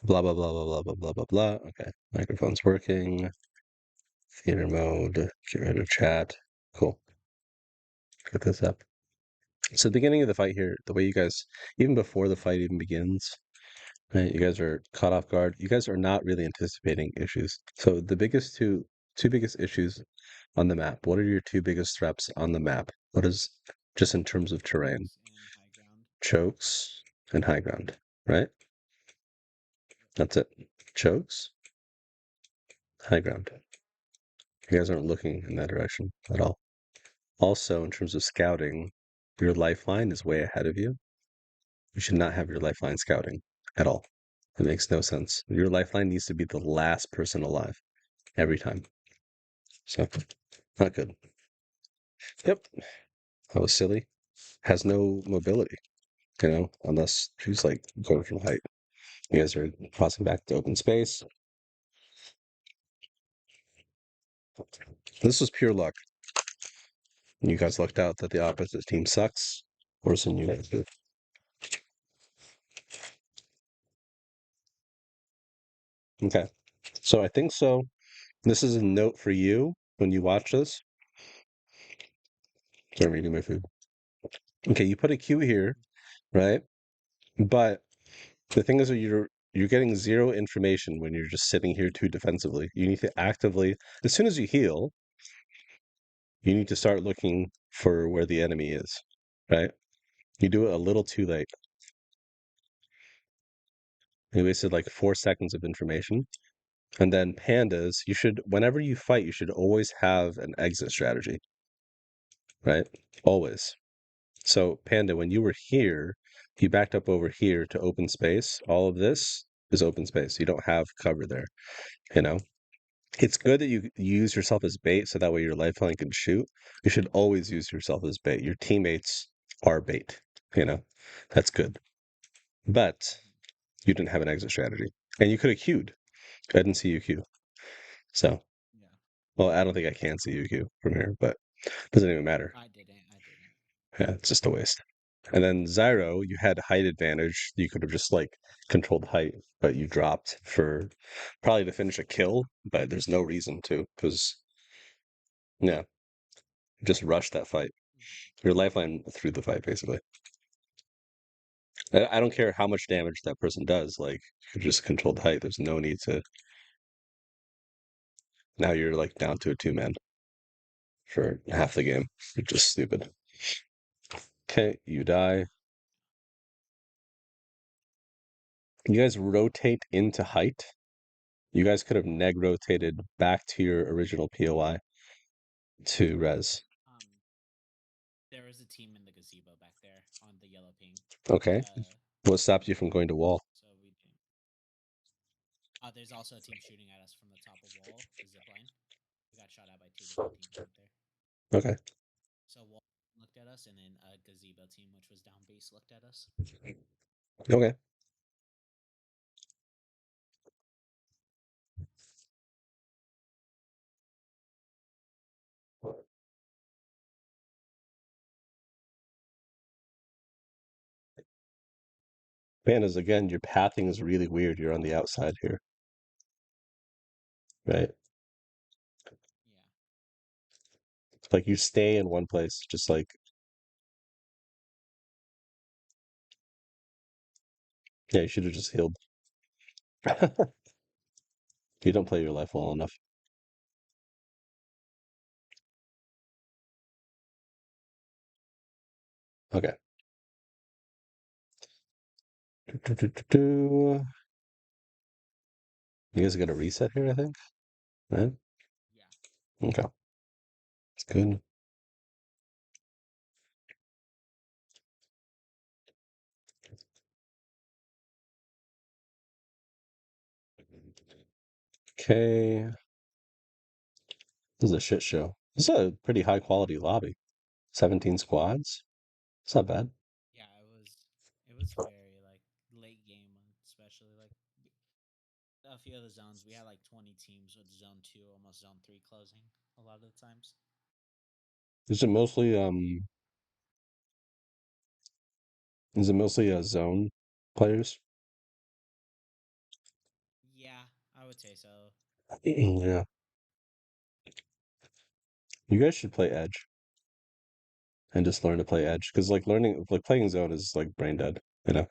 Blah blah blah blah blah blah blah blah blah. Okay, microphone's working. Theater mode. Get rid of chat. Cool. Get this up. So the beginning of the fight here, the way you guys, even before the fight even begins, right? You guys are caught off guard. You guys are not really anticipating issues. So the biggest two biggest issues on the map. What are your two biggest threats on the map? What is just in terms of terrain? Chokes and high ground. Chokes and high ground, right? That's it. Chokes, high ground. You guys aren't looking in that direction at all. Also, in terms of scouting, your lifeline is way ahead of you. You should not have your lifeline scouting at all. It makes no sense. Your lifeline needs to be the last person alive every time. So, not good. Yep, that was silly. Has no mobility, unless she's like going from height. You guys are crossing back to open space. This was pure luck. You guys lucked out that the opposite team sucks worse than you guys do. Okay, so I think so. This is a note for you when you watch this. Sorry, I'm eating my food. Okay, you put a Q here, right? But the thing is that you're getting zero information when you're just sitting here too defensively. You need to actively, as soon as you heal, you need to start looking for where the enemy is, right? You do it a little too late. You wasted like 4 seconds of information. And then pandas, you should, whenever you fight, you should always have an exit strategy, right? Always. So Panda, when you were here, you backed up over here to open space. All of this is open space. You don't have cover there, you know? It's good that you use yourself as bait so that way your lifeline can shoot. You should always use yourself as bait. Your teammates are bait, you know? That's good. But you didn't have an exit strategy. And you could have queued. I didn't see you queue. So, Yeah, well, I don't think I can see you queue from here, but it doesn't even matter. I didn't. I didn't. Yeah, it's just a waste. And then Zyro, you had height advantage. You could have just like controlled height, but you dropped for probably to finish a kill, but there's no reason to because yeah, just rush that fight. Mhm. Your lifeline through the fight, basically. I don't care how much damage that person does. Like you just controlled height. There's no need to. Now you're like down to a 2-man for half the game. You're just stupid. Okay, you die. You guys rotate into height. You guys could have neg rotated back to your original POI to res. Um, there was a team in the gazebo back there on the yellow ping. Okay. Uh, What stopped you from going to wall? so we didn't. There's also a team shooting at us from the top of wall, the zip line. We got shot at by two different teams right there. Okay. So wall looked at us, and then a gazebo team, which was down base, looked at us. Okay. Pandas, again, your pathing is really weird. You're on the outside here, right? Yeah. It's like you stay in one place, just like, yeah, you should have just healed. You don't play your life well enough. Okay. You guys got a reset here, I think. Right? Yeah. Okay. It's good. Okay. This is a shit show. This is a pretty high quality lobby. 17 squads. It's not bad. Yeah. It was very like late game, especially like a few of the zones. We had like 20 teams with zone two, almost zone three closing a lot of the times. Is it mostly is it mostly zone players? Yeah, I would say so. Yeah. You guys should play Edge and just learn to play Edge because like learning like playing zone is like brain dead, you know.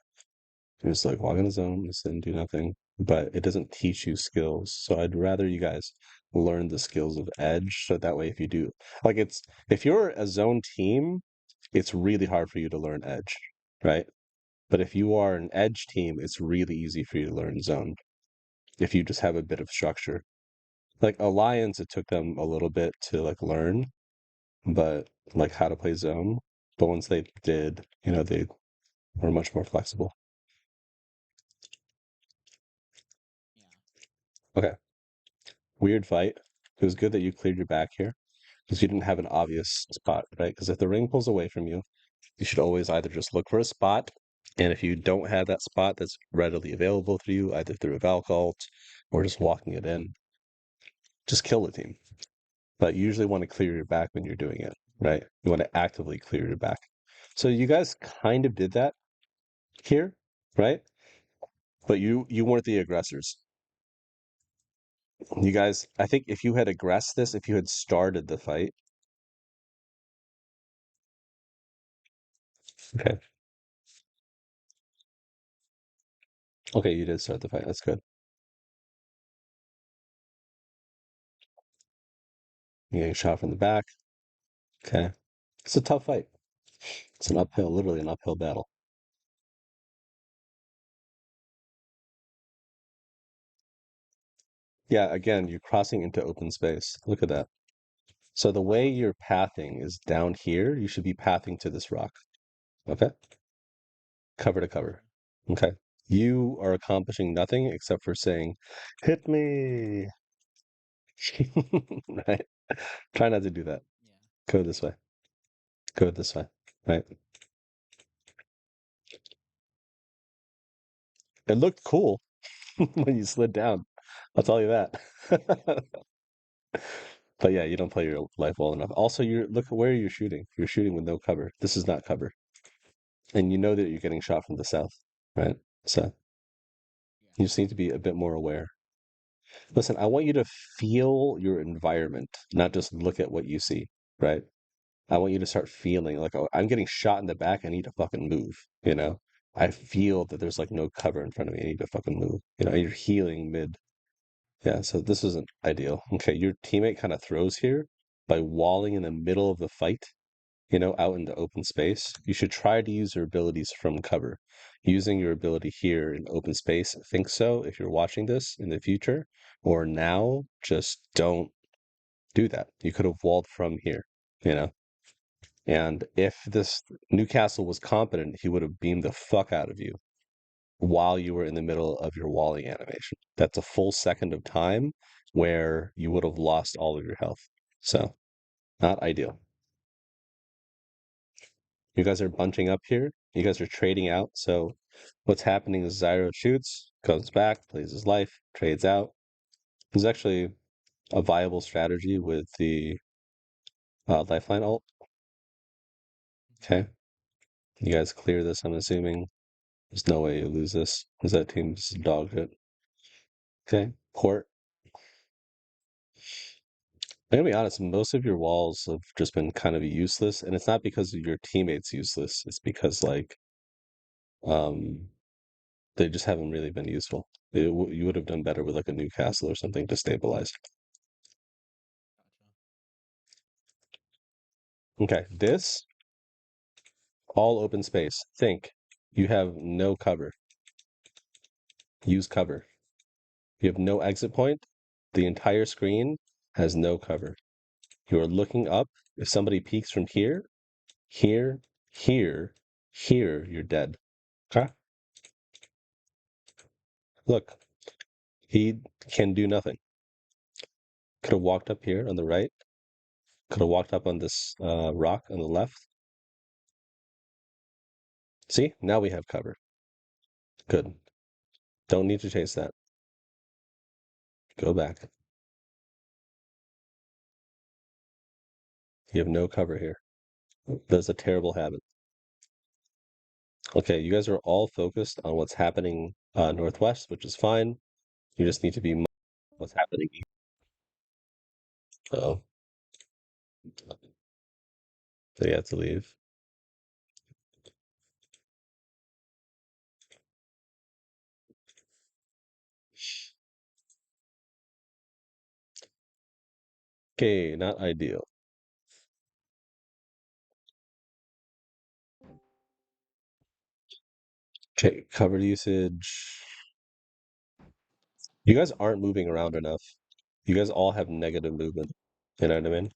You just like walk in the zone, just and do nothing. But it doesn't teach you skills. So I'd rather you guys learn the skills of Edge so that way if you do like it's if you're a zone team, it's really hard for you to learn Edge, right? But if you are an Edge team, it's really easy for you to learn zone if you just have a bit of structure. Like Alliance, it took them a little bit to like learn, but like how to play zone. But once they did, they were much more flexible. Yeah. Okay. Weird fight. It was good that you cleared your back here because you didn't have an obvious spot, right? Because if the ring pulls away from you, you should always either just look for a spot, and if you don't have that spot that's readily available for you, either through a Valk ult or just walking it in, just kill the team. But you usually want to clear your back when you're doing it, right? You want to actively clear your back. So you guys kind of did that here, right? But you weren't the aggressors. You guys, I think if you had aggressed this, if you had started the fight, okay, okay, you did start the fight. That's good. You're getting shot from the back. Okay, it's a tough fight. It's an uphill, literally an uphill battle. Yeah, again, you're crossing into open space. Look at that. So the way you're pathing is down here. You should be pathing to this rock. Okay, cover to cover. Okay. Okay. You are accomplishing nothing except for saying, hit me. Right? Try not to do that. Yeah. Go this way. Go this way. Right? It looked cool when you slid down. I'll tell you that. But yeah, you don't play your life well enough. Also, you look at where you're shooting. You're shooting with no cover. This is not cover. And you know that you're getting shot from the south, right? So Yeah. you just need to be a bit more aware. Listen, I want you to feel your environment, not just look at what you see, right? I want you to start feeling like, oh, I'm getting shot in the back. I need to fucking move, you know? I feel that there's like no cover in front of me. I need to fucking move. You're healing mid. Yeah, so this isn't ideal. Okay, your teammate kind of throws here by walling in the middle of the fight, out into open space. You should try to use your abilities from cover. Using your ability here in open space, think so if you're watching this in the future, or now, just don't do that. You could have walled from here, you know? And if this Newcastle was competent, he would have beamed the fuck out of you while you were in the middle of your walling animation. That's a full second of time where you would have lost all of your health. So, not ideal. You guys are bunching up here. You guys are trading out. So, what's happening is Zyro shoots, comes back, plays his life, trades out. This is actually a viable strategy with the lifeline ult. Hmm. Okay. You guys clear this, I'm assuming. There's no way you lose this because that team's dog shit. Okay. Port. I'm gonna be honest, most of your walls have just been kind of useless, and it's not because of your teammates useless. It's because um they just haven't really been useful. You would have done better with like a Newcastle or something to stabilize. Gotcha. Okay, this all open space. Think you have no cover. Use cover. You have no exit point. The entire screen has no cover. You are looking up. If somebody peeks from here, here, here, here, you're dead. Okay? Look, he can do nothing. Could have walked up here on the right. Could have walked up on this rock on the left. See, now we have cover. Good. Don't need to chase that. Go back. You have no cover here. That's a terrible habit. Okay, you guys are all focused on what's happening northwest, which is fine. You just need to be mindful of what's happening. So, so you have to leave. Okay, not ideal. Okay, cover usage. You guys aren't moving around enough. You guys all have negative movement. You know what I mean?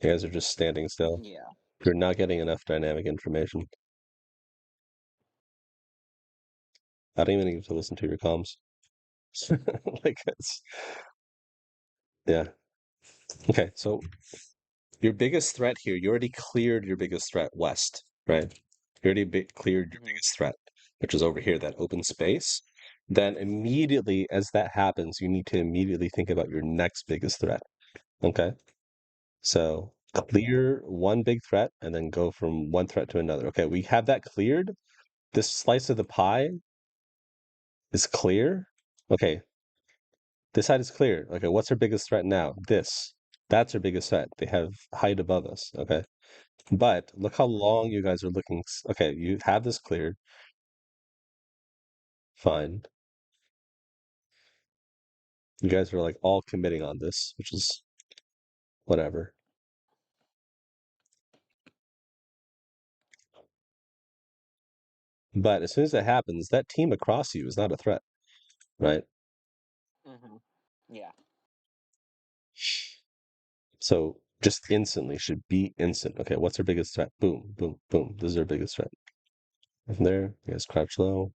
You guys are just standing still. Yeah. You're not getting enough dynamic information. I don't even need to listen to your comms. Like it's yeah. Okay, so your biggest threat here, you already cleared your biggest threat west, right? You already cleared your Hmm. biggest threat, which is over here, that open space. Then immediately as that happens, you need to immediately think about your next biggest threat. Okay? So Yeah. clear one big threat and then go from one threat to another. Okay, we have that cleared. This slice of the pie is clear. Okay, this side is clear. Okay, what's our biggest threat now? This. That's our biggest threat. They have height above us. Okay. But look how Hmm. long you guys are looking. Okay, you have this cleared. Fine. You guys are like all committing on this, which is whatever. But as soon as that happens, that team across you is not a threat, right? Hmm. Yeah. So just instantly should be instant. Okay, what's our biggest threat? Boom, boom, boom. This is our biggest threat. From there, you guys crouch low.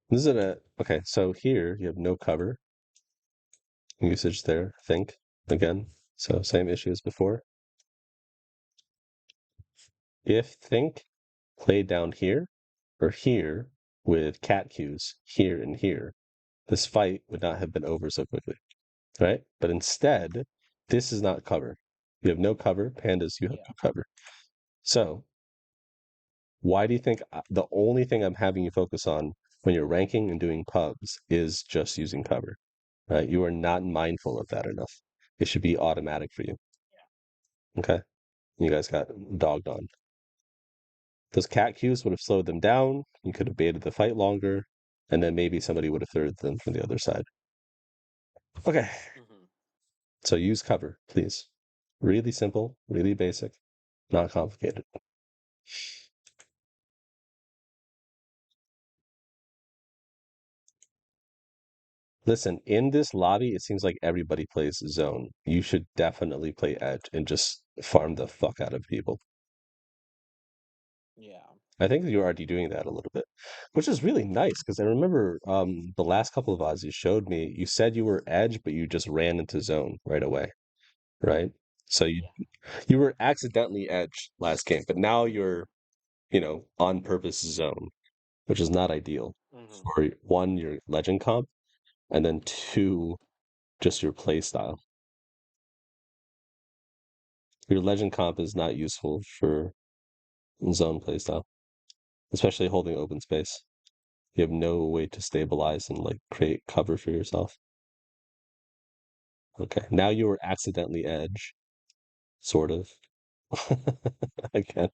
This is okay, so here you have no cover usage there, I think. Again, so same issue as before. If think play down here or here with cat cues here and here, this fight would not have been over so quickly, right? But instead, this is not cover. You have no cover. Pandas, you have Yeah. no cover. So why do you think the only thing I'm having you focus on when you're ranking and doing pubs is just using cover, right? You are not mindful of that enough. It should be automatic for you. Okay. You guys got dogged on. Those cat cues would have slowed them down. You could have baited the fight longer, and then maybe somebody would have thirded them from the other side. Okay. Hmm. So use cover, please. Really simple, really basic, not complicated. Listen, in this lobby, it seems like everybody plays zone. You should definitely play edge and just farm the fuck out of people. Yeah. I think you're already doing that a little bit, which is really nice because I remember the last couple of odds you showed me, you said you were edge, but you just ran into zone right away, right? So Yeah. you were accidentally edge last game, but now you're, on purpose zone, which is not ideal Hmm. for one, your legend comp, and then two, just your play style. Your legend comp is not useful for zone playstyle, especially holding open space. You have no way to stabilize and like create cover for yourself. Okay, now you were accidentally edge, sort of. Again,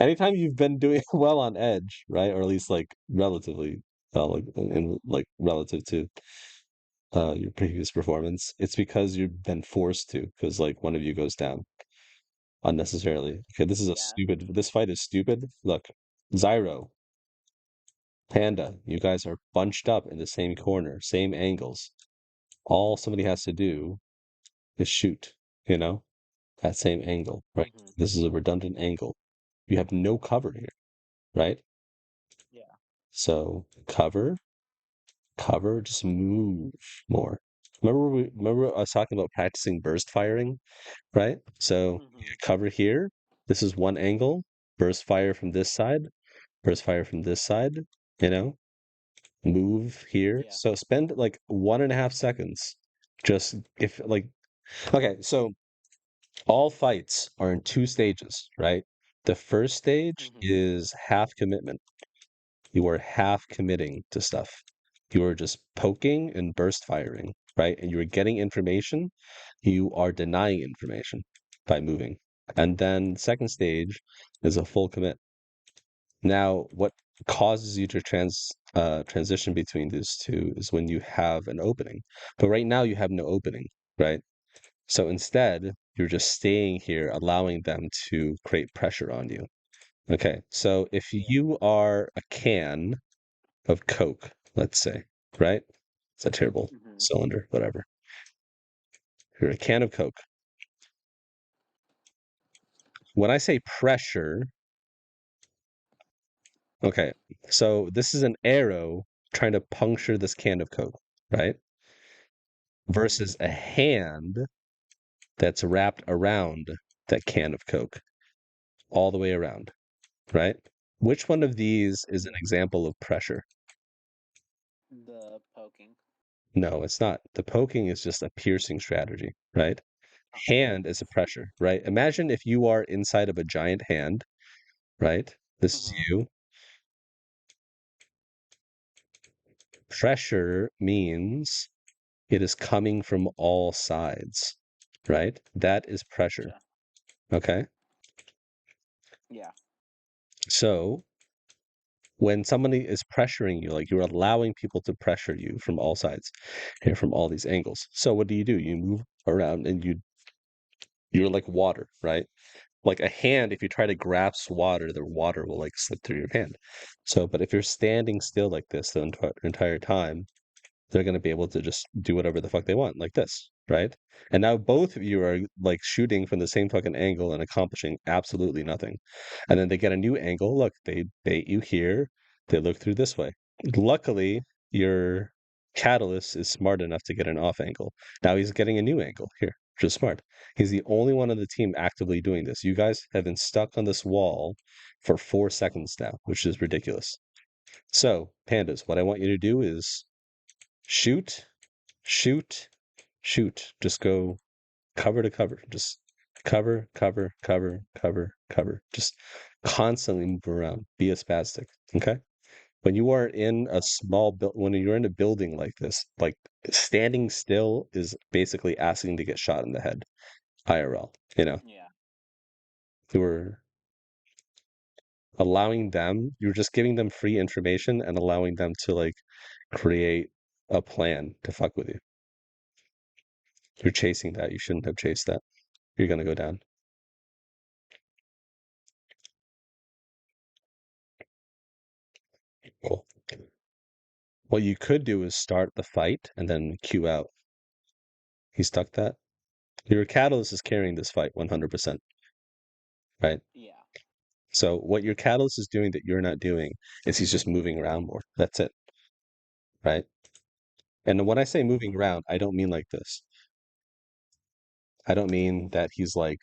anytime you've been doing well on edge, right, or at least like relatively well, like in like relative to your previous performance, it's because you've been forced to, because like one of you goes down unnecessarily. Okay, this is a Yeah. stupid. This fight is stupid. Look, Zyro, Panda, you guys are bunched up in the same corner, same angles. All somebody has to do is shoot, you know, that same angle, right? Hmm. This is a redundant angle. You have no cover here, right? Yeah. So cover, just move more. Remember I was talking about practicing burst firing, right? So Hmm. cover here. This is one angle. Burst fire from this side. Burst fire from this side. You know, move here. Yeah. So spend like 1.5 seconds. Just if like okay, so all fights are in two stages, right? The first stage Hmm. is half commitment. you are half committing to stuff. You are just poking and burst firing, right? And you are getting information. You are denying information by moving. And then second stage is a full commit. Now, what causes you to transition between these two is when you have an opening. But right now you have no opening, right? So instead, you're just staying here, allowing them to create pressure on you. Okay, so if Yeah. you are a can of Coke, let's say, right? It's a terrible Mm-hmm. cylinder, whatever. You're a can of Coke. When I say pressure, okay, so this is an arrow trying to puncture this can of Coke, right? Mm-hmm. Versus a hand that's wrapped around that can of Coke all the way around, right? Which one of these is an Yeah. example of pressure? The poking. No, it's not. The poking is just a piercing strategy, right? Hand is a pressure, right? Imagine if you are inside of a giant hand, right? This is Mm-hmm. you. Pressure means it is coming from all sides, right? That is pressure, Gotcha. okay? Yeah. So when somebody is pressuring you, like you're allowing people to pressure you from all sides and from all these angles. So what do? You move around and you're like water, right? Like a hand, if you try to grasp water, the water will like slip through your hand. So, but if you're standing still like this the entire time, they're going to be able to just do whatever the fuck they want, like this, right? And now both of you are like shooting from the same fucking angle and accomplishing absolutely nothing. And then they get a new angle. Look, they bait you here, they look through this way. Luckily, your catalyst is smart enough to get an off angle. Now he's getting a new angle here, which is smart. He's the only one on the team actively doing this. You guys have been stuck on this wall for 4 seconds now, which is ridiculous. So, pandas, what I want you to do is shoot, shoot, shoot. Just go cover to cover. Just cover, cover, cover, cover, cover. Just constantly move around. Be a spastic. Okay. When you are in a Okay. when you're in a building like this, like standing still is basically asking to get shot in the head. IRL. Yeah. You were allowing them, you were just giving them free information and allowing them to like create a plan to fuck with you. You're chasing that. You shouldn't have chased that. You're gonna go down. Cool. What you could do is start the fight and then queue out. He stuck that. Your catalyst is carrying this fight 100%, right? Yeah. So what your catalyst is doing that you're not doing is he's just moving around more. That's it, right? And when I say moving Mm-hmm. around, I don't mean like this. I don't mean that he's like,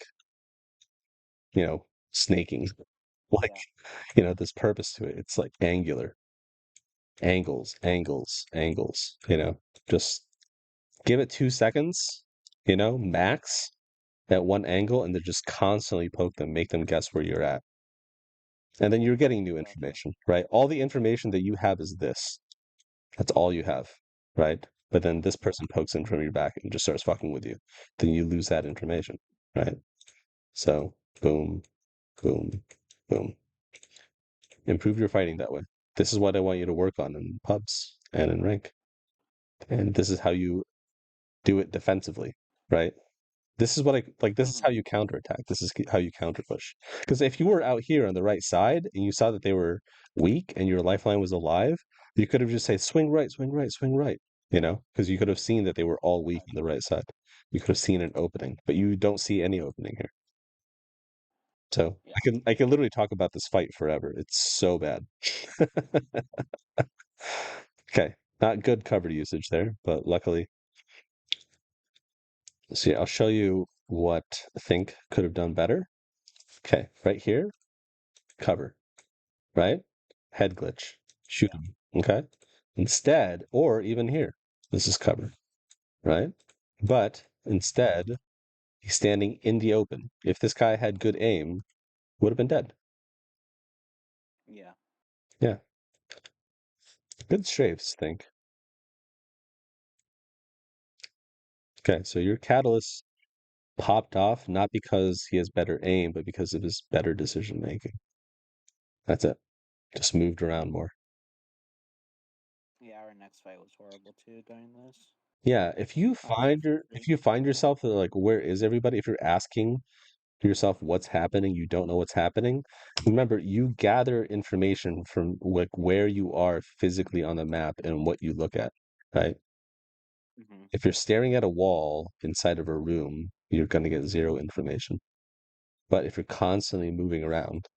snaking. Like, Yeah. there's purpose to it. It's like angular, angles, angles, angles, just give it 2 seconds, max at one angle, and then just constantly poke them, make them guess where you're at. And then you're getting new Gotcha. information, right? All the information that you have is this. That's all you have, right? But then this Yeah. person pokes in from your back and just starts fucking with you. Then you lose that information, right? So, boom, boom, boom. Improve your fighting that way. This is what I want you to work on in pubs and in rank. And this is how you do it defensively, right? This is what I like. This is Mm-hmm. how you counterattack. This is how you counter push. Because if you were out here on the right side and you saw that they were weak and your lifeline was alive, you could have just said swing right, swing right, swing right. Because you could have seen that they were all weak on the Gotcha. right side. You could have seen an opening, but you don't see any opening here. So Yeah. I can literally talk about this fight forever. It's so bad. Okay, not good cover usage there, but luckily, see, I'll show you what I think could have done better. Okay, right here, cover, right? Head glitch, shoot Yeah. him. Okay, instead, or even here, this is cover, right? But instead, he's standing in the open. If this guy had good aim, would have been dead. Yeah. Yeah. Good strafes, think. Okay, so your catalyst popped off not because he has better aim, but because of his better decision making. That's it. Just moved around more. Yeah, our next fight was horrible too during this. Yeah, if you Our find first your if three. you find yourself like where is everybody? If you're asking yourself what's happening, you don't know what's happening. Remember, you gather information from like where you are physically on the map and what you look at, right? Mm-hmm. If you're staring at a wall inside of a room, you're going to get zero information. But if you're constantly moving around,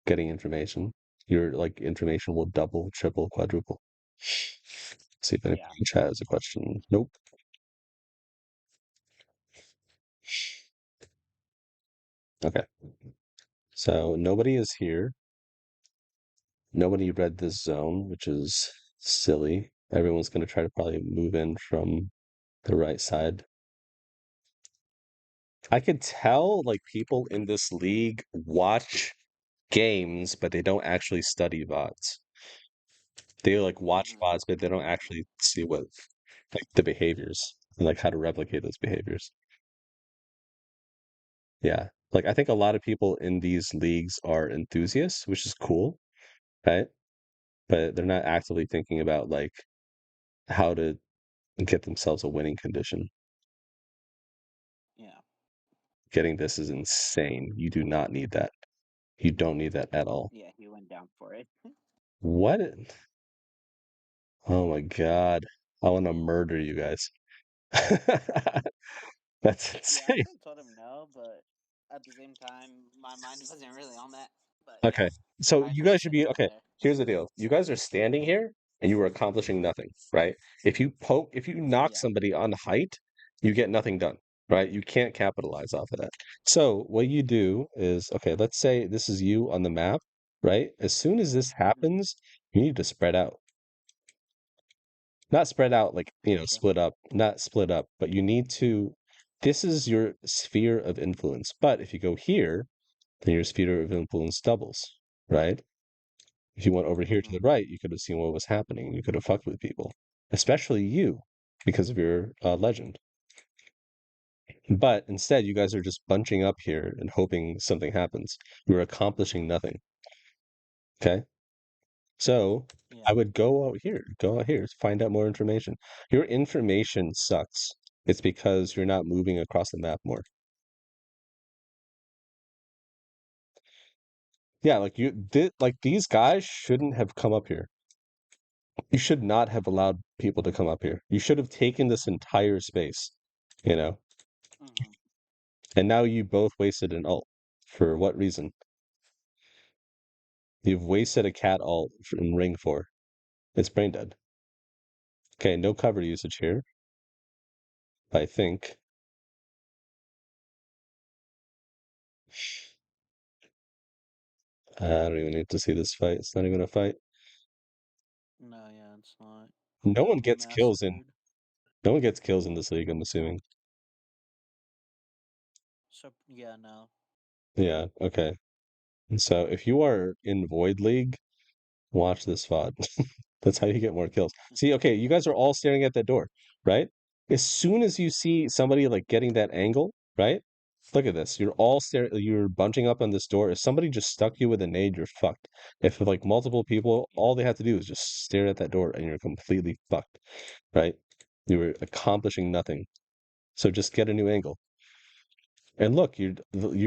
getting information, your like information will double, triple, quadruple. See if anybody Yeah. in chat has a question. Nope. Okay. So nobody is here. Nobody read this zone, which is silly. Everyone's going to try to probably move in from the right side. I could tell like people in this league watch games, but they don't actually study VODs. They like watch Mm-hmm. VODs, but they don't actually see what like the behaviors and like how to replicate those behaviors. Yeah. Like I think a lot of people in these leagues are enthusiasts, which is cool, right? But they're not actively thinking about like how to get themselves a winning condition. Yeah. Getting this is insane. You do not need that. You don't need that at all. Yeah, he went down for it. What? Oh my God. I want to murder you guys. That's Yeah, I insane. could have told him no, but at the same time, my mind wasn't really on that. But yeah, Okay. So I you should guys have should said be no okay. there. Here's the deal. You guys are standing here and you are accomplishing nothing, right? If you knock Yeah. somebody on height, you get nothing done, right? You can't capitalize off of that. So what you do is, okay, let's say this is you on the map, right? As soon as this Mm-hmm. happens, you need to spread out. Not spread out like, Gotcha. split up, not split up, but you need to, this is your sphere of influence. But if you go here, then your sphere of influence doubles, right? If you went over here to Mm-hmm. the right, you could have seen what was happening. You could have fucked with people, especially you, because of your legend. But instead, you guys are just bunching up here and hoping something happens. You're accomplishing nothing. Okay? So I Yeah. would go out here, find out more information. Your information sucks. It's because you're not moving across the map more. Yeah, like like these guys shouldn't have come up here. You should not have allowed people to come up here. You should have taken this entire space, you know? Mm-hmm. And now you both wasted an ult. For what reason? You've wasted a cat ult in ring 4. It's brain dead. Okay, no cover usage here. I think. I don't even need to see this fight. It's not even a fight. No, yeah, it's not. No one Got gets kills in. massacred. No one gets kills in this league, I'm assuming. So yeah, no. Yeah, okay. And so if you are in Void League, watch this VOD. That's how you get more kills. See, okay, you guys are all staring at that door, right? As soon as you see somebody like getting that angle, right? Look at this. You're all staring, you're bunching up on this door. If somebody just stuck you with a nade, you're fucked. If like multiple people, Yeah. all they have to do is just stare at that door and you're completely fucked, right? You were accomplishing nothing. So just get a new angle. And look, you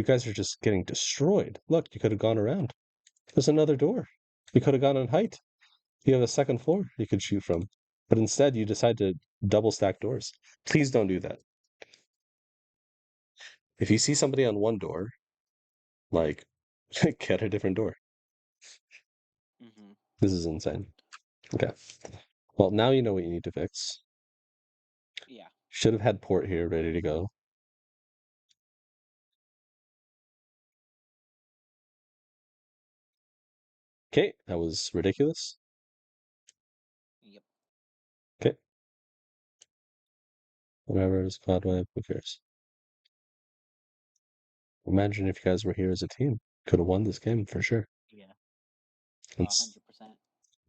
guys are just getting destroyed. Look, you could have gone around. There's another door. You could have gone on height. You have a second floor you could shoot from. But instead, you decide to double stack doors. Please don't do that. If you see somebody on one door, like, get a different door. Mm-hmm. This is insane. Okay. Well, now you know what you need to fix. Yeah. Should have had port here ready to go. Okay, that was ridiculous. Yep. Okay, whatever is cloud wave, who cares? Imagine if you guys were here as a team. Could have won this game for sure. Yeah. And 100%.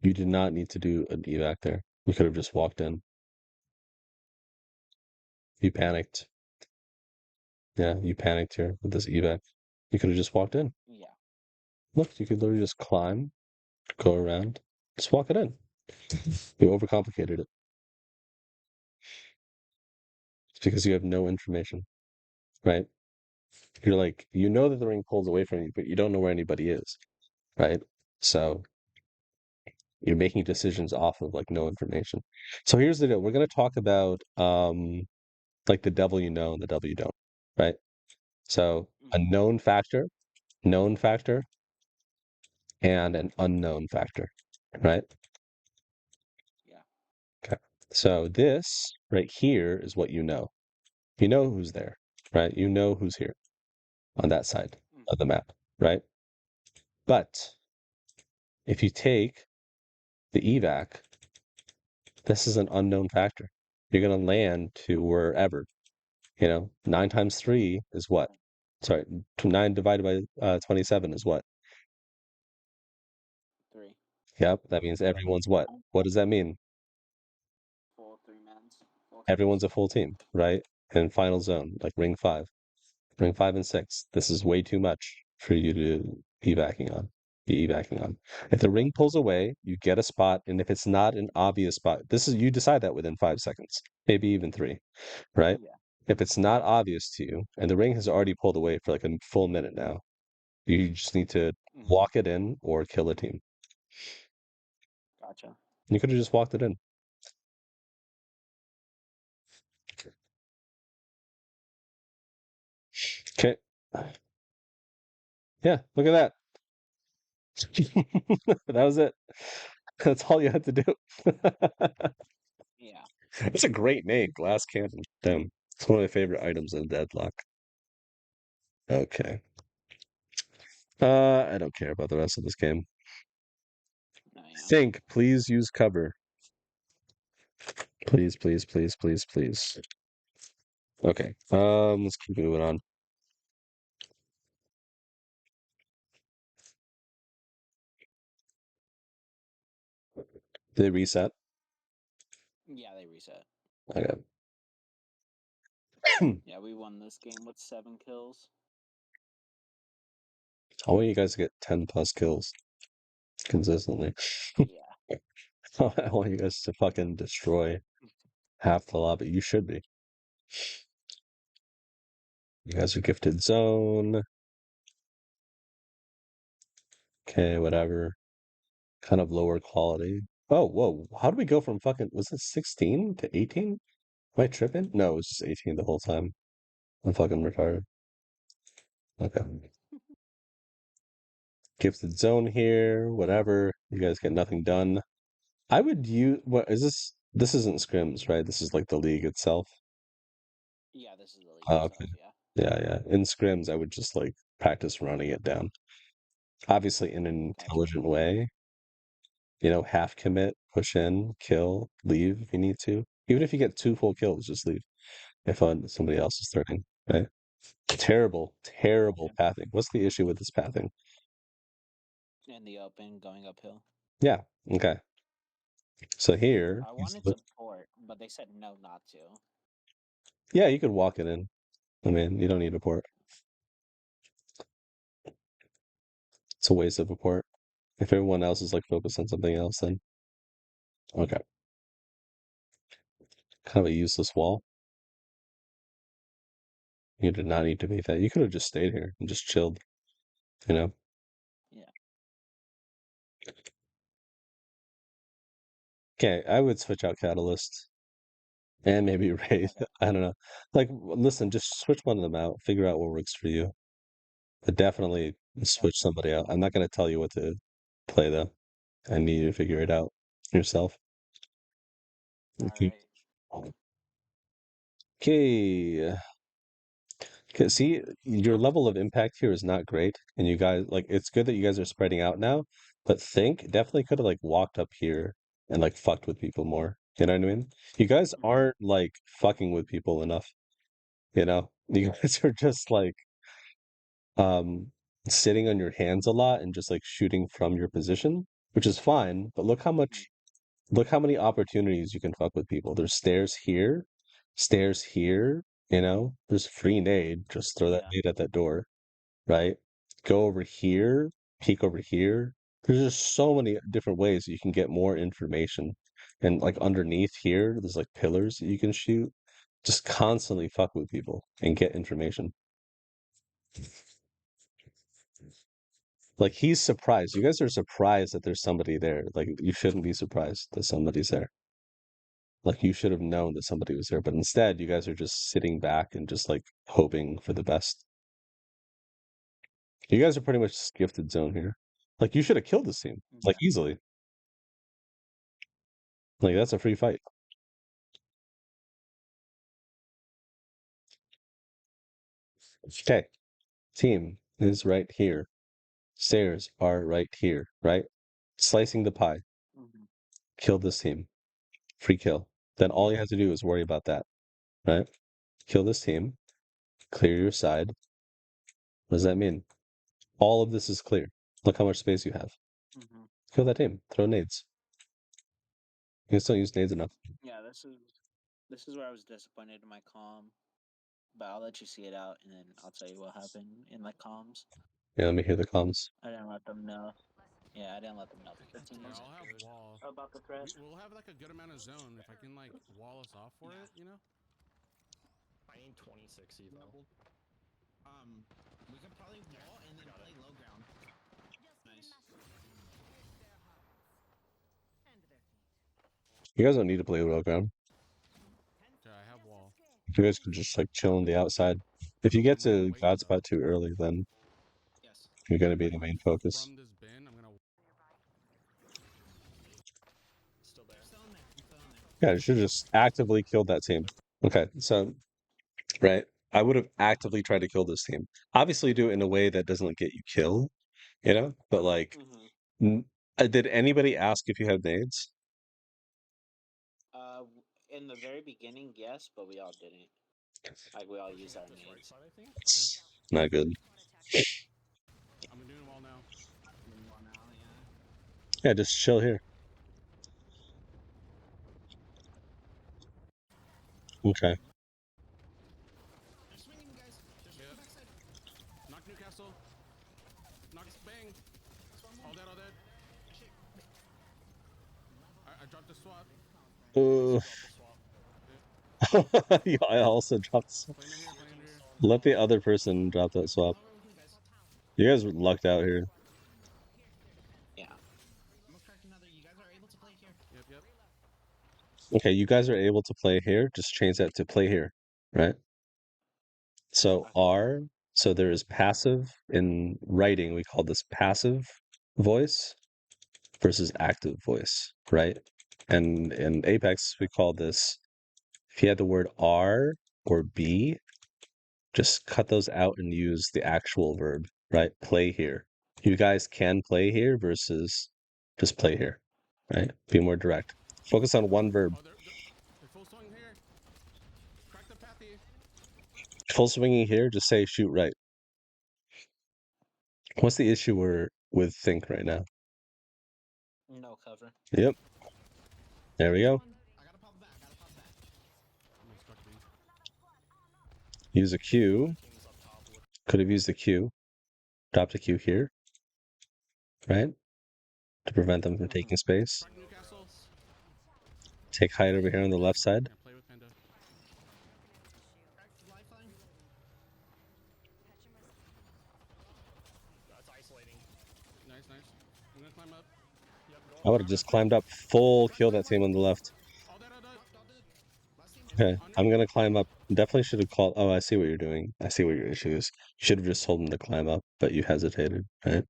You did not need to do an evac there. You could have just walked in. You panicked. Yeah, you panicked here with this evac. You could have just walked in. Yeah. Look, you could literally just climb, go around, just walk it in. You overcomplicated it. It's because you have no information, right? You're like, you know that the ring pulls away from you, but you don't know where anybody is, right? So you're making decisions off of like no information. So here's the deal. We're gonna talk about like the devil you know and the devil you don't, right? So a Mm-hmm. known factor, and an unknown factor, right? Yeah. Okay. So this right here is what you know. You know who's there, right? You know who's here on that side of Mm-hmm. the map, right? But if you take the evac, this is an unknown factor. You're going to land to wherever, 9 times 3 is what? Sorry, 9 divided by 27 is what? 3. Yep, that means everyone's what? What does that mean? Full 3 mans. Full Everyone's teams. a full team, right? And final zone, like ring 5. Ring 5 and 6. This is way too much for you to evacing on. Be evacing on. If the ring pulls away, you get a spot, and if it's not an obvious spot, you decide that within 5 seconds, maybe even 3, right? Yeah. If it's not obvious to you, and the ring has already pulled away for like a full minute now, you just need to Mm-hmm. walk it in or kill a team. Gotcha. You could have just walked it in. Okay. Yeah, look at that. That was it. That's all you had to do. Yeah. It's a great name, Glass Cannon. Damn. It's one of my favorite items in Deadlock. Okay. I don't care about the rest of this game. No, yeah. Think, please use cover. Please, please, please, please, please. Okay. Let's keep moving on. Did they reset? Yeah, they reset. Okay. Yeah, we won this game with 7 kills. I want you guys to get 10 plus kills consistently. Yeah. I want you guys to fucking destroy half the lobby. You should be. You guys are gifted zone. Okay, whatever. Kind of lower quality. Oh, whoa. How do we go from fucking, was it 16 to 18? Am I tripping? No, it was just 18 the whole time. I'm fucking retarded. Okay. Gifted zone here, whatever. You guys get nothing done. I would use, what is this? This isn't scrims, right? This is like the league itself. Yeah, this is the league Oh, okay. itself, yeah. Yeah, yeah. In scrims, I would just like practice running it down. Obviously, in an Gotcha. intelligent way. Half commit, push in, kill, leave if you need to. Even if you get 2 full kills, just leave if somebody else is starting, right? Terrible, terrible Gotcha. pathing. What's the issue with this pathing? In the open, going uphill. Yeah, okay. So here, I wanted to port, but they said no, not to. yeah, you could walk it in. I mean, you don't need a port. It's a waste of a port. If everyone else is like focused on something else, then okay. Kind of a useless wall. You did not need to make that. You could have just stayed here and just chilled, you know? Yeah. Okay, I would switch out Catalyst and maybe Wraith. Okay. I don't know. Like, listen, just switch one of them out. Figure out what works for you. But definitely switch Gotcha. somebody out. I'm not going to tell you what to play, though. I need you to figure it out yourself. Okay. Alright. Okay. Okay, see, your level of impact here is not great, and you guys like it's good that you guys are spreading out now, but Think definitely could have like walked up here and like fucked with people more. You know what I mean? You guys Mm-hmm. aren't like fucking with people enough, you know? You guys are just like um sitting on your hands a lot and just like shooting from your position, which is fine. But look how many opportunities you can fuck with people. There's stairs here, you know? There's free nade. Just throw that Yeah. nade at that door, right? Go over here, peek over here. There's just so many different ways that you can get more information. And like underneath here, there's like pillars that you can shoot. Just constantly fuck with people and get information. Like he's surprised. You guys are surprised that there's somebody there. Like you shouldn't be surprised that somebody's there. Like you should have known that somebody was there, but instead you guys are just sitting back and just like hoping for the best. You guys are pretty much gifted zone here. Like you should have killed this team, like Yeah. easily. Like that's a free fight. Okay, team is right here. Stairs are right here, right? Slicing the pie. Mm-hmm. Kill this team. Free kill. Then all you have to do is worry about that, right? Kill this team. Clear your side. What does that mean? All of this is clear. Look how much space you have. Mm-hmm. Kill that team. Throw nades. You guys don't use nades enough. Yeah, this is where I was disappointed in my comm, but I'll let you see it out, and then I'll tell you what happened in my comms. Yeah, let me hear the comms. I didn't let them know. Yeah, I didn't let them know that the team Yeah, was I'll have wall. about the threat. We'll have like a good amount of zone if I can like wall us off for it, you know? I need 26 evo. We could probably wall and then play low ground. Nice. You guys don't need to play low ground. Okay, I have wall. You guys can just like chill on the outside. If you get I'm gonna to wait, God though. spot too early, then Yes. you're gonna be the main focus. From this bin, I'm gonna. Still there. Still in there. Still in there. Yeah, you should just actively killed that team. Okay, so right, I would have actively tried to kill this team. Obviously, do it in a way that doesn't get you killed, you know. But like, Mm-hmm. did anybody ask if you had nades? In the very beginning, yes, but we all didn't. Like we all used our This right nades. side, I think. It's not good. I'm doing wall now. Well, now, yeah. Yeah, just chill here. Okay. They're swinging, guys. They're swinging backside. Knock Newcastle. Knock bang. All dead, all dead. I dropped the swap. Uh, Drop the swap. yeah, I also dropped. Playing it here, playing it here. Let the other person drop that swap. Oh, okay, guys. You guys were lucked out here. Yeah. I'm gonna crack another. You guys are able to play here. Yep, yep. Okay, you guys are able to play here. Just change that to play here, right? So Okay. so there is passive in writing. We call this passive voice versus active voice, right? And in Apex, we call this, if you had the word R or B, just cut those out and use the actual verb, right? Play here. You guys can play here versus just play here, right? Be more direct. Focus on one verb. Oh, they're full swing here. Crack the pathy. Full swinging here, just say shoot right. What's the issue with think right now? No cover. Yep. There we go. I gotta pop back. I'm gonna stuck me. Use a Q. King's up top. Could have used the Q. Dropped a Q here, right? To prevent them from taking space. Crack Newcastle. Take height over here on the left side. Yeah, play with Panda. Crack lifeline. That's isolating. Nice, nice. I'm gonna climb up. Yep, go I would have just climbed up, full kill that team on the left. All dead, all dead. All dead. Last team. Okay, Under. I'm gonna climb up. Definitely should have called. Oh, I see what you're doing. I see what your issue is. You should have just told him to climb up, but you hesitated, right?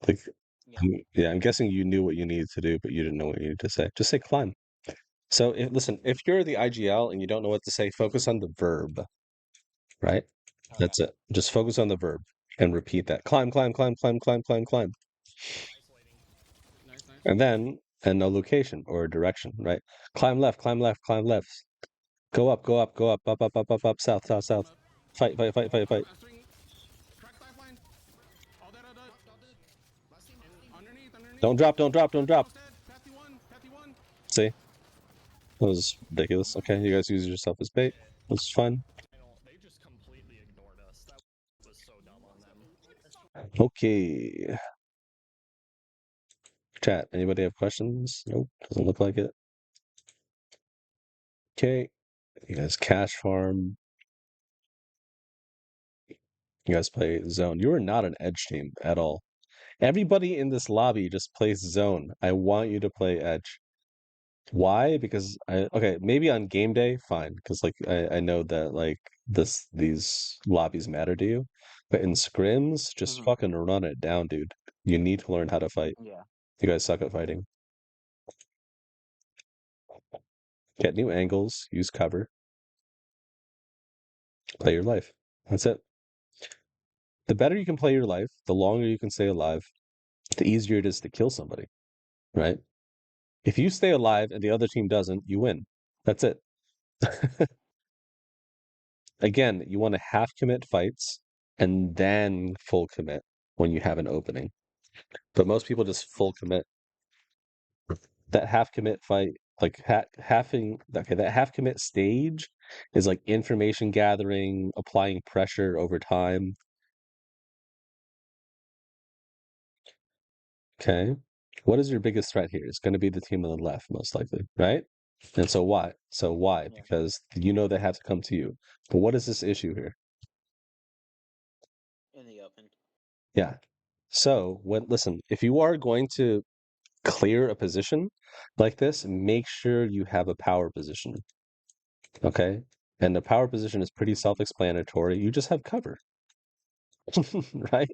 Like, Yeah. yeah, I'm guessing you knew what you needed to do, but you didn't know what you needed to say. Just say climb. So, listen, if you're the IGL and you don't know what to say, focus on the verb, right? Okay. That's it. Just focus on the verb and repeat that. Climb, climb, climb, climb, climb, climb, climb. isolating. Nice, nice. And then, and a location or a direction, right? Climb left, climb left, climb left. Go up, go up, go up, up, up, up, up, up, south, south, south. Fight, fight, fight, fight, fight. I'm swinging. Crack lifeline. All dead, all dead. Last team. Underneath, underneath. Don't drop, don't drop, don't drop. Pathy one. See? That was ridiculous. Okay, you guys use yourself as bait. That's fine. They just completely ignored us. That was so dumb on them. Okay. Chat, anybody have questions? Nope, doesn't look like it. Okay. You guys cash farm. You guys play zone. You are not an edge team at all. Everybody in this lobby just plays zone. I want you to play edge. Why? Because okay, maybe on game day, fine, because like I know that like these lobbies matter to you, but in scrims, just fucking run it down, dude. You need to learn how to fight. Yeah. You guys suck at fighting. Get new angles, use cover, play your life. That's it. The better you can play your life, the longer you can stay alive, the easier it is to kill somebody, right? If you stay alive and the other team doesn't, you win. That's it. Again, you want to half commit fights and then full commit when you have an opening. But most people just full commit. That half commit fight, like halving, okay, that half commit stage is like information gathering, applying pressure over time. Okay. What is your biggest threat here? It's going to be the team on the left, most likely, right? And so why? So why? Yeah. Because you know they have to come to you. But what is this issue here? In the open. Yeah. So listen, if you are going to clear a position like this, make sure you have a power position. Okay? And the power position is pretty self-explanatory. You just have cover. Right?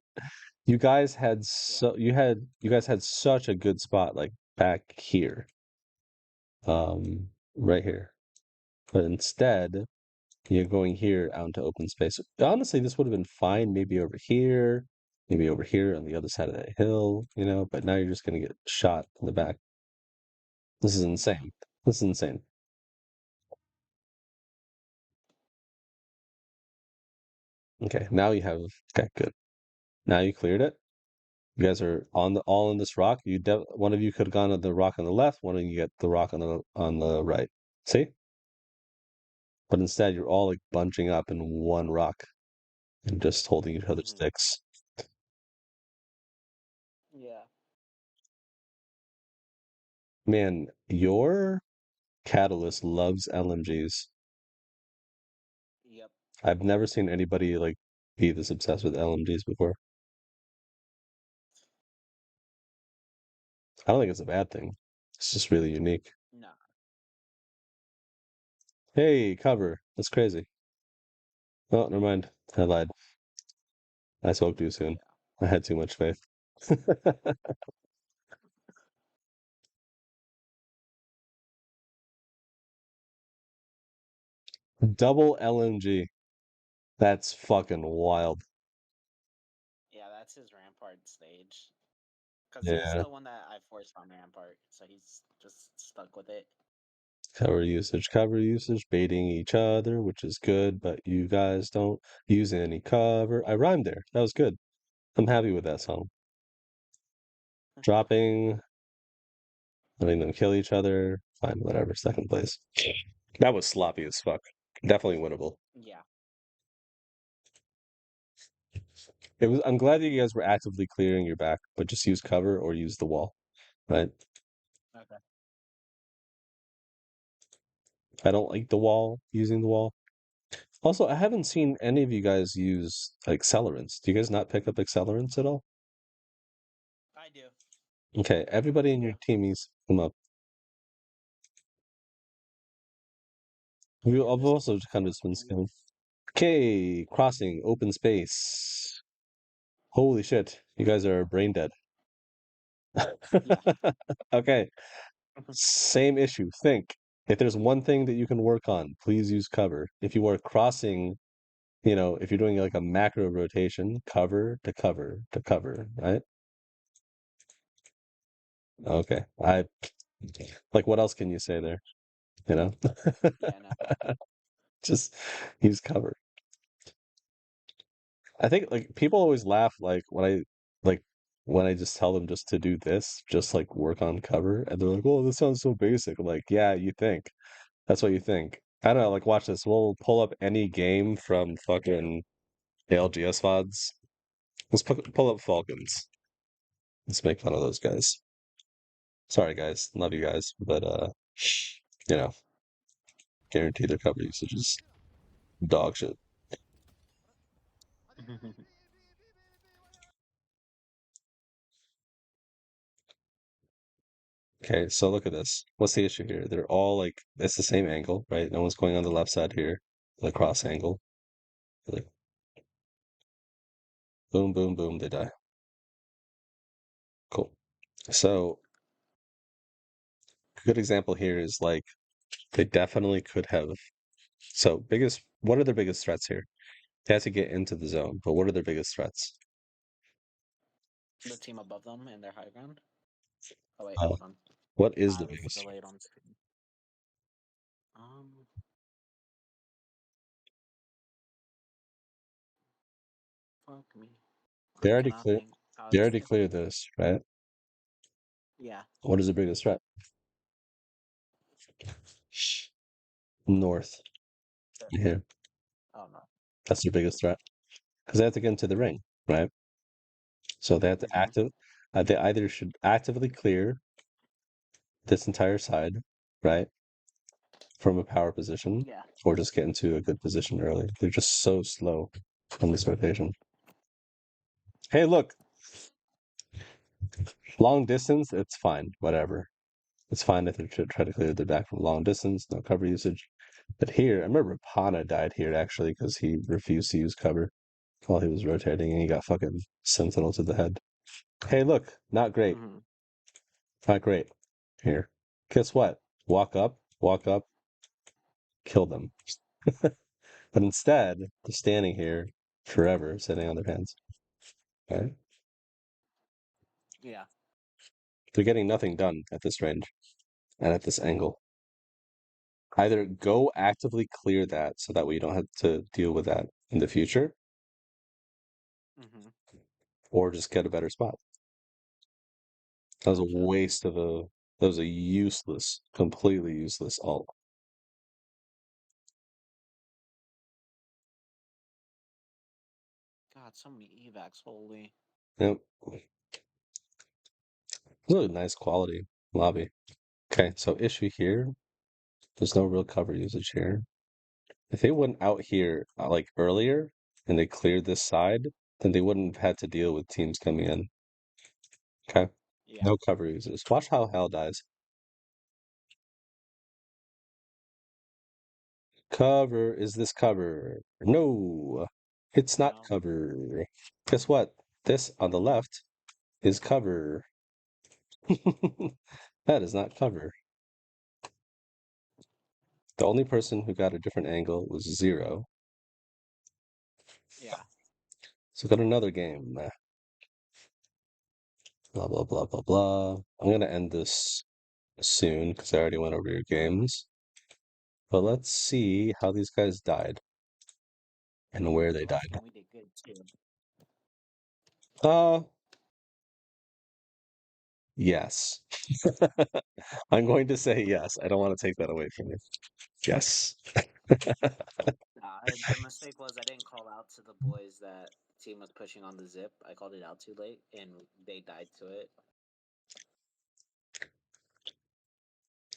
You guys had you guys had such a good spot like back here. Right here. But instead, you're going here out into open space. Honestly, this would have been fine maybe over here on the other side of that hill, but now you're just gonna get shot in the back. This is insane. This is insane. Okay, now you have okay, good. Now you cleared it. You guys are all in this rock. One of you could have gone to the rock on the left, one of you get the rock on the right. See? But instead you're all like bunching up in one rock and just holding each other's sticks. Yeah. Man, your catalyst loves LMGs. Yep. I've never seen anybody like be this obsessed with LMGs before. I don't think it's a bad thing. It's just really unique. No. Hey, cover. That's crazy. Oh, never mind. I lied. I spoke too soon. I had too much faith. Double LMG. That's fucking wild. Yeah, that's his Rampart stage. Because he's Yeah. the one that I forced on Rampart, so he's just stuck with it. Cover usage, baiting each other, which is good, but you guys don't use any cover. I rhymed there. That was good. I'm happy with that song. Dropping, letting them kill each other. Fine, whatever. Second place. That was sloppy as fuck. Definitely winnable. Yeah. I'm glad that you guys were actively clearing your back, but just use cover or use the wall, right? Okay. I don't like the wall, using the wall. Also, I haven't seen any of you guys use accelerants. Do you guys not pick up accelerants at all? I do. Okay, everybody in your teamies, come up. I've also kind of been skimming. Okay, crossing, open space. Holy shit, you guys are brain dead. Yeah. Okay, same issue. Think. If there's one thing that you can work on, please use cover. If you are crossing, if you're doing like a macro rotation, cover to cover to cover, right? Okay. Like what else can you say there? You know? Yeah, no. Just use cover. I think like people always laugh like when I like when I just tell them just to do this, just like work on cover, and they're like, "Oh, this sounds so basic." I'm like, yeah, you think. That's what you think. I don't know, like watch this. We'll pull up any game from fucking ALGS VODs. Let's pull up Falcons. Let's make fun of those guys. Sorry guys, love you guys, but you know, guarantee their cover usage is dog shit. Okay, so look at this. What's the issue here? They're all like it's the same angle, right? No one's going on the left side here. The cross angle. Like boom, boom, boom, they die. Cool. So a good example here is like they definitely could have. So what are their biggest threats here? They have to get into the zone, but what are their biggest threats? The team above them and their high ground. Oh wait, Uh, hold on. what is the It was biggest threat? delayed on screen. Fuck me. They I already cannot clear. think. They already cleared this, right? Yeah. What is the biggest threat? North. Yeah, Oh no. that's their biggest threat because they have to get into the ring, right? So they have to Mhm. They either should actively clear this entire side, right, from a power position, Yeah. or just get into a good position early. They're just so slow on this rotation. Hey, look, long distance, it's fine, whatever. It's fine if they try to clear their back from long distance, no cover usage. But here, I remember Panda died here actually because he refused to use cover while he was rotating and he got fucking sentinel to the head. Hey, look, not great. Mhm. Not great. Here. Guess what? Walk up, kill them. But instead, they're standing here forever, sitting on their hands. Okay? Yeah. They're getting nothing done at this range and at this angle. Either go actively clear that so that we don't have to deal with that in the future, Mhm. or just get a better spot. That was a Gotcha. waste of a that was a useless, completely useless alt. God, so many evacs. Holy. Yep. Really nice quality lobby. Okay, so issue here. There's no real cover usage here. If they went out here like earlier and they cleared this side, then they wouldn't have had to deal with teams coming in. Okay? Yeah. No cover users. Watch how Hell dies. Cover. Is this cover? No. It's not No. cover. Guess what? This on the left is cover. That is not cover. The only person who got a different angle was Zero. Yeah. So got another game. Blah blah blah blah blah. I'm gonna end this soon because I already went over your games. But let's see how these guys died and where they The last died. game we did good too. Uh, yes. I'm going to say yes. I don't want to take that away from you. Yes. The mistake was I didn't call out to the boys that team was pushing on the zip. I called it out too late, and they died to it.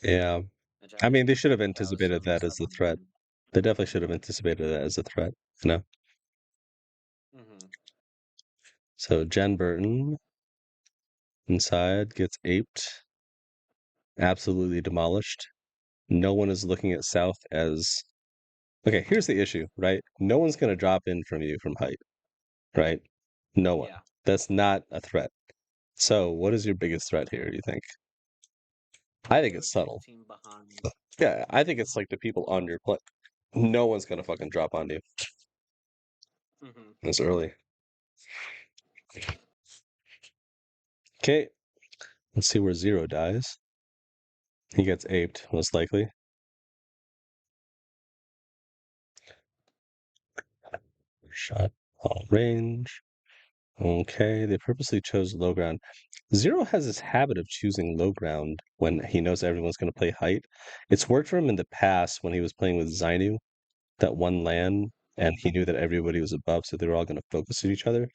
Yeah. Which I mean, they should have that was so anticipated that messed as up a on threat. them. They definitely should have anticipated that as a threat, you know? Mhm. So Jen Burton inside gets aped, absolutely demolished. No one is looking at South as okay, here's the issue, right? No one's going to drop in from you from height, right? No one. Yeah. That's not a threat. So, what is your biggest threat here, do you think? I think It it's would be the subtle. team behind. Yeah, I think it's like the people on your play. No one's going to fucking drop on you Mhm. this early. Okay, let's see where Zero dies. He gets aped, most likely. Shot all range. Okay, they purposely chose low ground. Zero has this habit of choosing low ground when he knows everyone's going to play height. It's worked for him in the past when he was playing with Zainu, that one land, and he knew that everybody was above, so they were all going to focus at each other.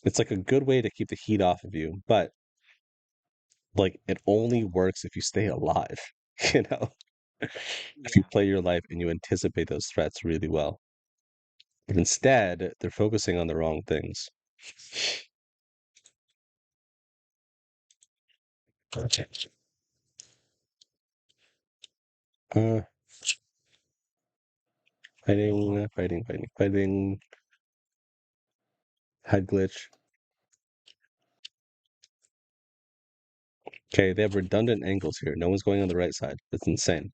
It's like a good way to keep the heat off of you, but like it only works if you stay alive, you know? If you Yeah. play your life and you anticipate those threats really well. But instead, they're focusing on the wrong things. Okay. Uh, fighting. Head glitch. Okay, they have redundant angles here. No one's going on the right side. That's insane.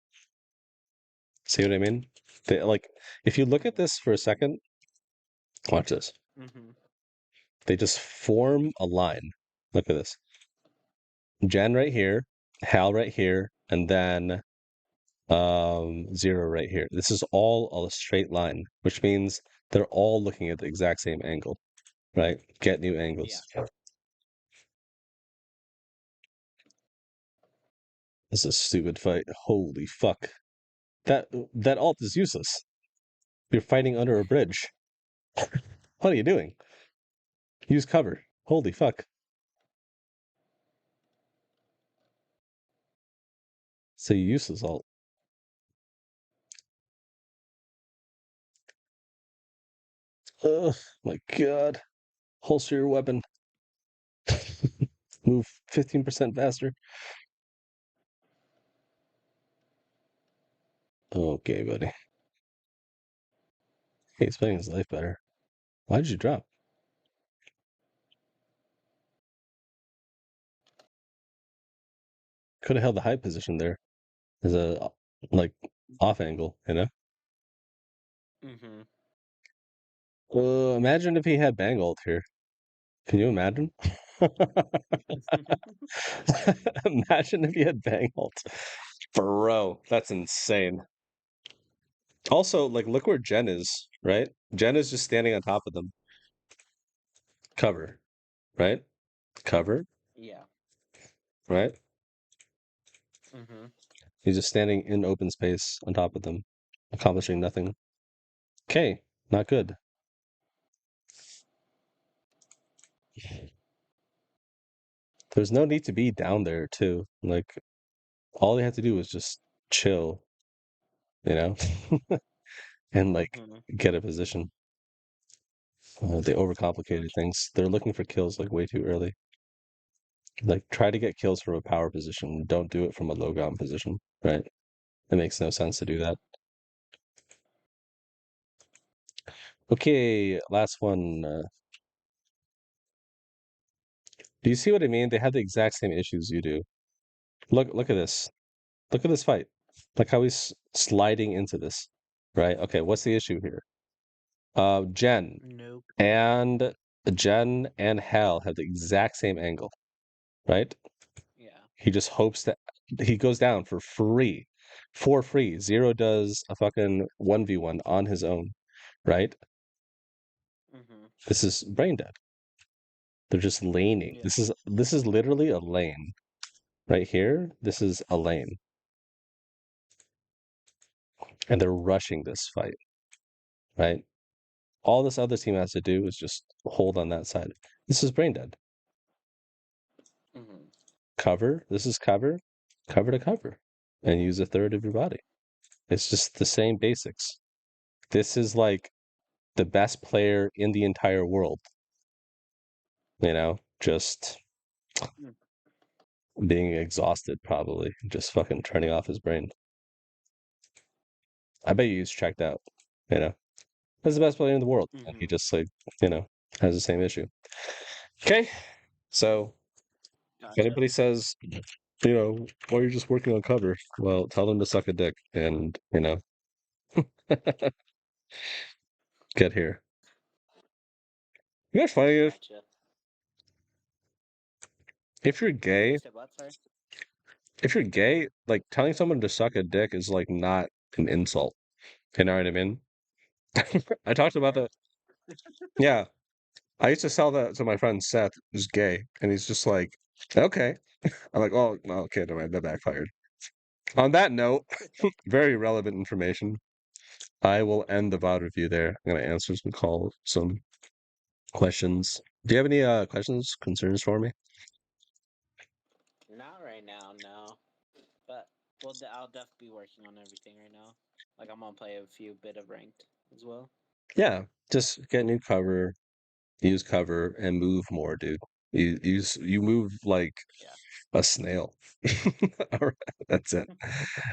See what I mean? They like if you look at this for a second, watch this. Mm-hmm. They just form a line. Look at this. Jen right here, Hal right here, and then Zero right here. This is all a straight line, which means they're all looking at the exact same angle, right? Get new angles. Yeah. This is a stupid fight. Holy fuck. That alt is useless. You're fighting under a bridge. What are you doing? Use cover. Holy fuck. It's a useless alt. Oh my god. Holster your weapon. Move 15% faster. Okay, buddy. Hey, he's playing his life better. Why did you drop? Could have held the high position there as a like off angle, you know? Mm-hmm. Imagine if he had bang ult here. Can you imagine? Imagine if he had bang ult. Bro, that's insane. Also, like, look where Jen is, right? Jen is just standing on top of them. Cover, right? Cover, Yeah. right? Mm-hmm. He's just standing in open space on top of them, accomplishing nothing. Okay, not good. There's no need to be down there, too. Like, all they have to do is just chill, you know? And, like, Mm-hmm. get a position. They overcomplicated things. They're looking for kills, like, way too early. Like, try to get kills from a power position. Don't do it from a low ground position, right? It makes no sense to do that. Okay, last one. Do you see what I mean? They have the exact same issues you do. Look at this. Look at this fight. Like how he's sliding into this, right? Okay, what's the issue here? Jen Nope. and Hal have the exact same angle, right? Yeah. He just hopes that he goes down for free. For free. Zero does a fucking 1v1 on his own, right? Mm-hmm. This is brain dead. They're just laning. Yeah. This is literally a lane. Right here, this is a lane. And they're rushing this fight, right? All this other team has to do is just hold on that side. This is brain dead. Mm-hmm. Cover. This is cover. Cover to cover. And use a third of your body. It's just the same basics. This is like the best player in the entire world. You know, just Mm. being exhausted, probably. Just fucking turning off his brain. I bet you he's checked out. You know, he's the best player in the world. And he Mm-hmm. just, like, you know, has the same issue. Okay. So if Gotcha. anybody says, you know, or you're just working on cover, well, tell them to suck a dick and, you know, get here. You know what's funny is, Gotcha. if you're gay, You said what? Sorry. like telling someone to suck a dick is like not an insult. You know what I mean? I talked about Fair. that. Yeah. I used to sell that to my friend Seth, who's gay, and he's just like, okay. I'm like, oh, no, okay, never mind, that backfired. On that note, very relevant information. I will end the VOD review there. I'm gonna answer some questions. Do you have any questions, concerns for me? Not right now, no. But I'll definitely be working on everything right now. Like I'm gonna play a few bit of ranked as well. Yeah, just get new cover, use cover, and move more, dude. You move like Yeah. a snail. All right, that's it.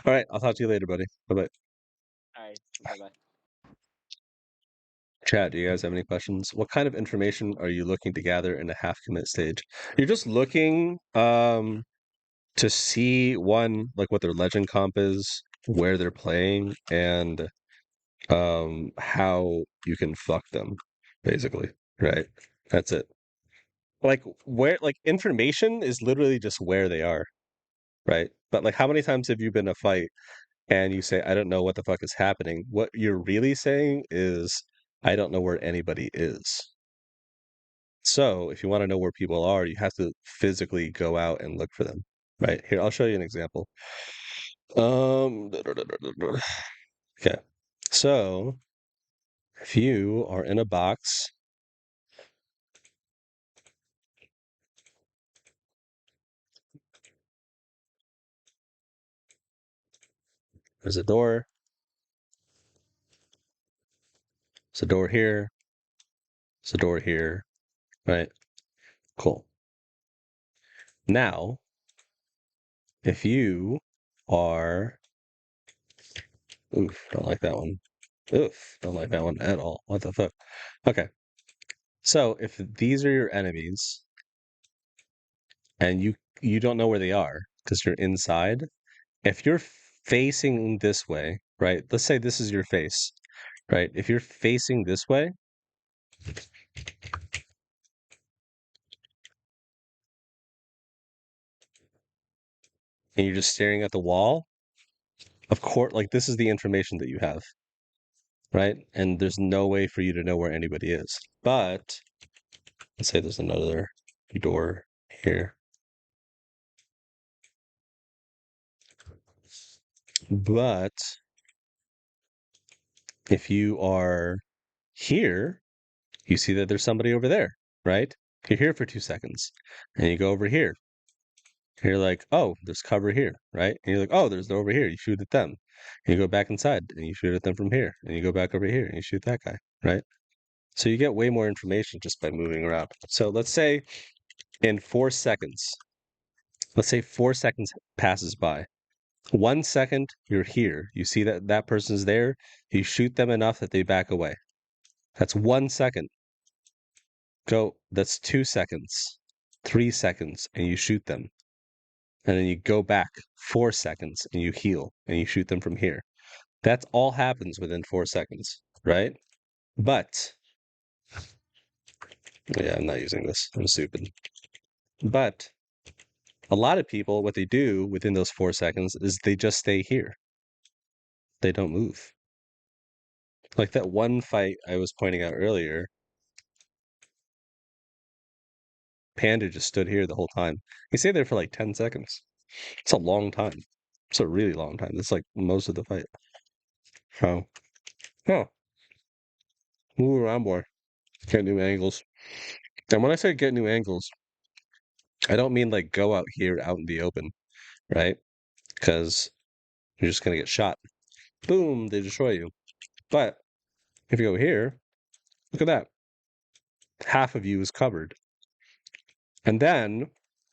All right, I'll talk to you later, buddy. Bye bye. All right. Bye bye. Chad, do you guys have any questions? What kind of information are you looking to gather in a half commit stage? You're just looking to see one, like what their legend comp is, where they're playing, and how you can fuck them, basically. Right? That's it. Like where like information is literally just where they are, right? But like how many times have you been in a fight and you say, I don't know what the fuck is happening? What you're really saying is I don't know where anybody is. So if you want to know where people are, you have to physically go out and look for them. Right? Here, I'll show you an example. Okay. So if you are in a box, there's a door. There's a door here. There's a door here. Right? Cool. Now, if you are, oof, don't like that one. Oof, don't like that one at all. What the fuck? Okay. So if these are your enemies and you don't know where they are because you're inside, if you're facing this way, right? Let's say this is your face, right? If you're facing this way, and you're just staring at the wall, of course, like this is the information that you have, right? And there's no way for you to know where anybody is. But let's say there's another door here. But if you are here, you see that there's somebody over there, right? You're here for 2 seconds and you go over here. You're like, oh, there's cover here, right? And you're like, oh, there's over here. You shoot at them. And you go back inside and you shoot at them from here. And you go back over here and you shoot that guy, right? So you get way more information just by moving around. So let's say in 4 seconds, let's say 4 seconds passes by. 1 second, you're here. You see that that person's there. You shoot them enough that they back away. That's 1 second. Go, that's 2 seconds, 3 seconds, and you shoot them. And then you go back 4 seconds and you heal and you shoot them from here. That all happens within 4 seconds, right? But yeah, I'm not using this. I'm stupid. But a lot of people, what they do within those 4 seconds is they just stay here. They don't move. Like that one fight I was pointing out earlier, Panda just stood here the whole time. He stayed there for like 10 seconds. It's a long time. It's a really long time. It's like most of the fight. So, huh. Move around more. Get new angles. And when I say get new angles, I don't mean like go out here out in the open, right? Because you're just gonna get shot. Boom, they destroy you. But if you go here, look at that. Half of you is covered. And then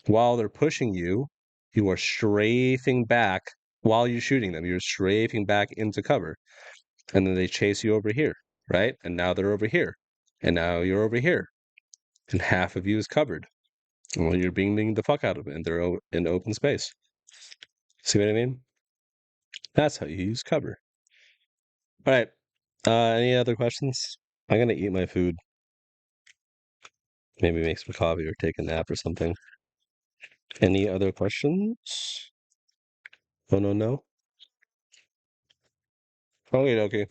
while they're pushing you, you are strafing back while you're shooting them. You're strafing back into cover. And then they chase you over here, right? And now they're over here. And now you're over here. And half of you is covered. Well, you're beaming the fuck out of it, and they're in open space. See what I mean? That's how you use cover. All right. Any other questions? I'm gonna eat my food. Maybe make some coffee or take a nap or something. Any other questions? Oh no, no. Okay, okay.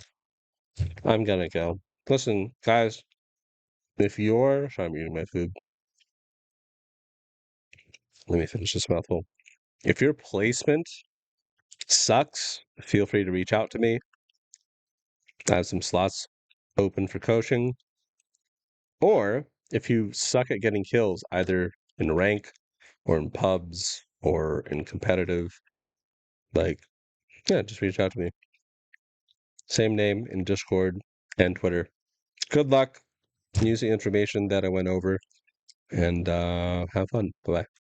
I'm gonna go. Listen, guys. If you're, sorry, I'm eating my food. Let me finish this mouthful. If your placement sucks, feel free to reach out to me. I have some slots open for coaching. Or if you suck at getting kills, either in rank or in pubs or in competitive, like, yeah, just reach out to me. Same name in Discord and Twitter. Good luck. Use the information that I went over and have fun. Bye-bye.